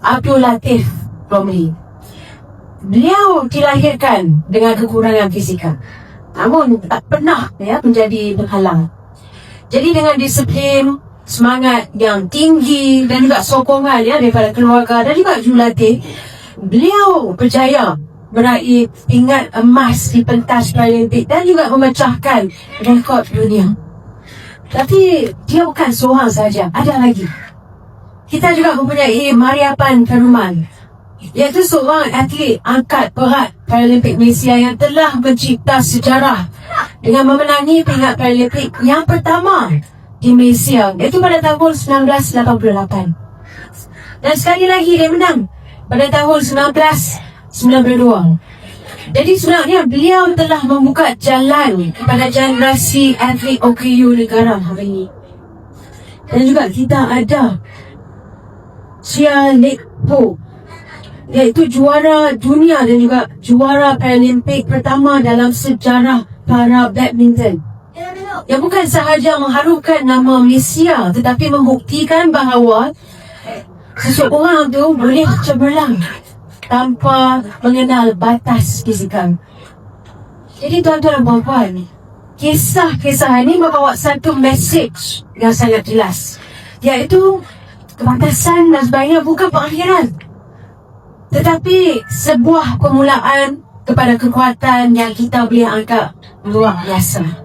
Abdul Latif Romli. Beliau dilahirkan dengan kekurangan fizikal, namun tak pernah menjadi penghalang. Jadi dengan disiplin, semangat yang tinggi dan juga sokongan daripada keluarga dan juga jurulatih, beliau berjaya meraih pingat emas di pentas Paralimpik dan juga memecahkan rekod dunia. Tapi dia bukan seorang saja, ada lagi. Kita juga mempunyai Mariapan Perumal, iaitu seorang atlet angkat berat Paralimpik Malaysia yang telah mencipta sejarah dengan memenangi pingat Paralimpik yang pertama di Malaysia, iaitu pada tahun 1988. Dan sekali lagi dia menang pada tahun 1992. Jadi sebenarnya beliau telah membuka jalan kepada generasi atlet OKU negara hari ini. Dan juga kita ada Chia Lek Po, iaitu juara dunia dan juga juara Paralimpik pertama dalam sejarah para badminton, yang bukan sahaja mengharumkan nama Malaysia tetapi membuktikan bahawa seseorang tu boleh cemerlang tanpa mengenal batas fizikal. Jadi tuan-tuan dan puan-puan, kisah-kisah ini membawa satu message yang sangat jelas, iaitu kebatasan dan sebagainya bukan pengakhiran, tetapi sebuah permulaan kepada kekuatan yang kita boleh anggap luar biasa.